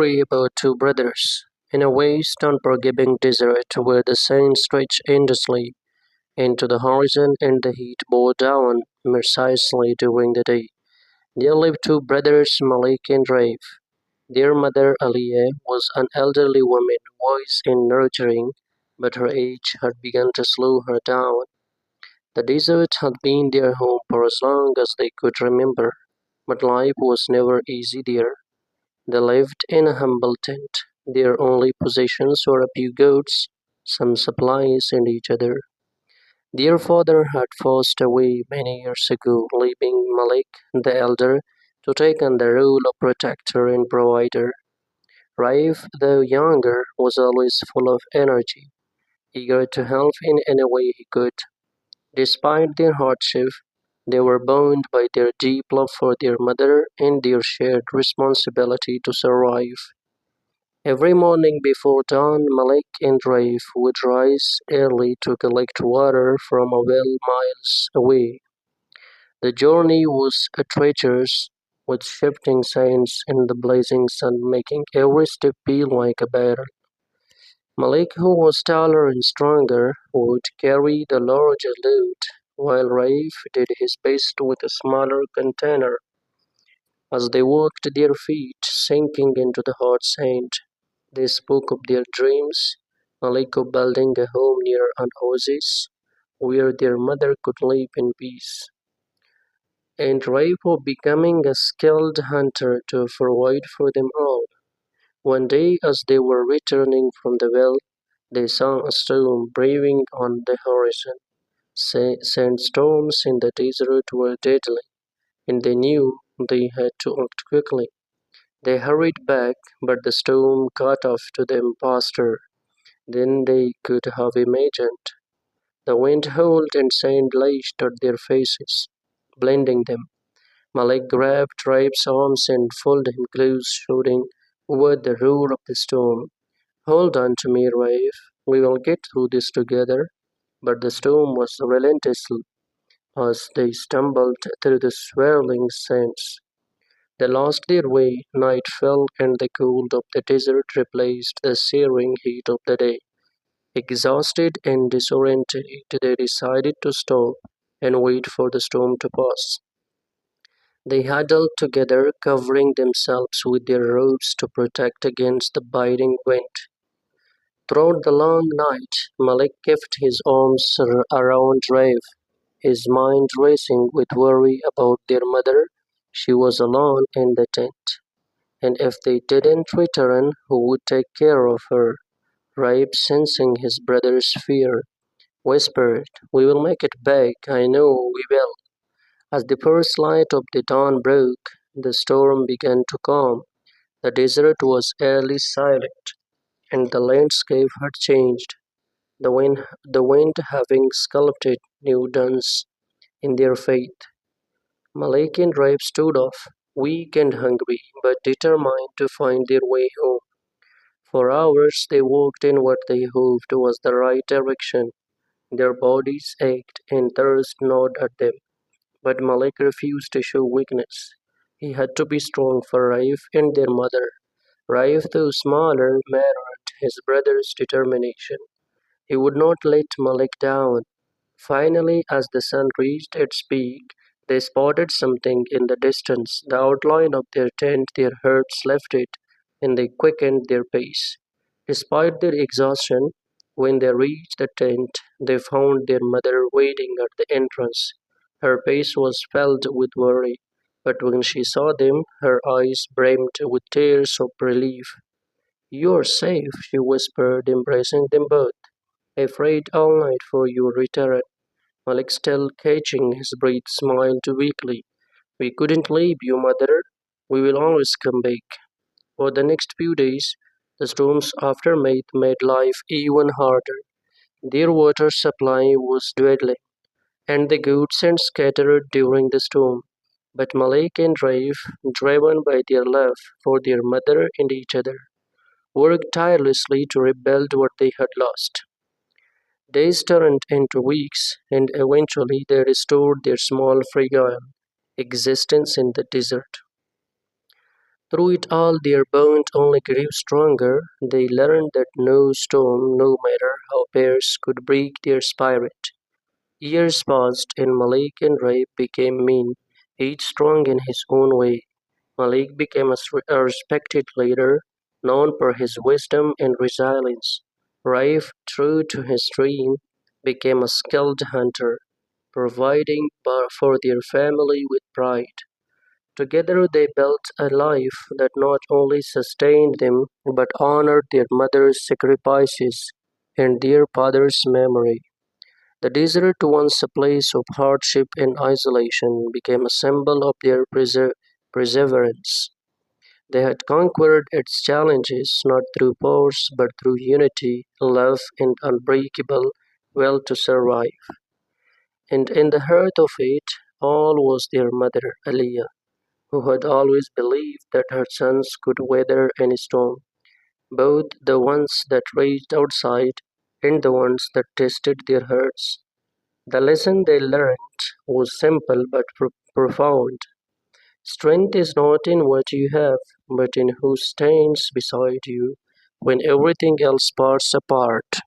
story about two brothers in a vast, unforgiving desert where the sun stretched endlessly into the horizon and the heat bore down mercilessly during the day. There lived two brothers, Malik and Raif. Their mother, Aliyah, was an elderly woman, wise and nurturing, but her age had begun to slow her down. The desert had been their home for as long as they could remember, but life was never easy there. They lived in a humble tent. Their only possessions were a few goats, some supplies, and each other. Their father had passed away many years ago, leaving Malik, the elder, to take on the role of protector and provider. Raif, though younger, was always full of energy, eager to help in any way he could. Despite their hardship, they were bound by their deep love for their mother and their shared responsibility to survive. Every morning before dawn, Malik and Raif would rise early to collect water from a well miles away. The journey was treacherous, with shifting sands and the blazing sun making every step feel like a battle. Malik, who was taller and stronger, would carry the larger load, while Raif did his best with a smaller container. As they walked, their feet sinking into the hard sand, they spoke of their dreams, Malik of building a home near an oasis where their mother could live in peace, and Raif of becoming a skilled hunter to provide for them all. One day, as they were returning from the well, they saw a storm brewing on the horizon. Sandstorms in the desert were deadly, and they knew they had to act quickly. They hurried back, but the storm caught up to them faster than they could have imagined. The wind howled and sand lashed at their faces, blinding them. Malik grabbed Raif's arms and pulled him close, shouting over the roar of the storm. Hold on to me, Raif. We will get through this together. But the storm was relentless as they stumbled through the swirling sands. They lost their way, night fell, and the cold of the desert replaced the searing heat of the day. Exhausted and disoriented, they decided to stop and wait for the storm to pass. They huddled together, covering themselves with their robes to protect against the biting wind. Throughout the long night, Malik kept his arms around Raif, his mind racing with worry about their mother. She was alone in the tent, and if they didn't return, who would take care of her? Raif, sensing his brother's fear, whispered, "We will make it back, I know we will." As the first light of the dawn broke, the storm began to calm. The desert was eerily silent, and the landscape had changed, the wind having sculpted new dawns in their faith. Malik and Raif stood off, weak and hungry, but determined to find their way home. For hours they walked in what they hoped was the right direction. Their bodies ached and thirst gnawed at them, but Malik refused to show weakness. He had to be strong for Raif and their mother. Raif, though smaller, mirrored his brother's determination. He would not let Malik down. Finally, as the sun reached its peak, they spotted something in the distance, the outline of their tent. Their hearts lifted, and they quickened their pace. Despite their exhaustion, when they reached the tent, they found their mother waiting at the entrance. Her face was filled with worry, but when she saw them, her eyes brimmed with tears of relief. "You are safe," she whispered, embracing them both. "Afraid all night for your return." Malik, still catching his breath, smiled weakly. "We couldn't leave you, mother. We will always come back." For the next few days, the storm's aftermath made life even harder. Their water supply was dwindling, and the goods had scattered during the storm. But Malik and Raif, driven by their love for their mother and each other, worked tirelessly to rebuild what they had lost. Days turned into weeks, and eventually they restored their small, fragile existence in the desert. Through it all, their bond only grew stronger. They learned that no storm, no matter how fierce, could break their spirit. Years passed, and Malik and Raif became men, each strong in his own way. Malik became a respected leader, known for his wisdom and resilience. Raif, true to his dream, became a skilled hunter, providing for their family with pride. Together they built a life that not only sustained them but honored their mother's sacrifices and their father's memory. The desert, once a place of hardship and isolation, became a symbol of their perseverance. They had conquered its challenges not through force but through unity, love, and unbreakable will to survive. And in the heart of it all was their mother, Aliyah, who had always believed that her sons could weather any storm, both the ones that raged outside and the ones that tested their hearts. The lesson they learned was simple but profound. Strength is not in what you have, but in who stands beside you when everything else falls apart.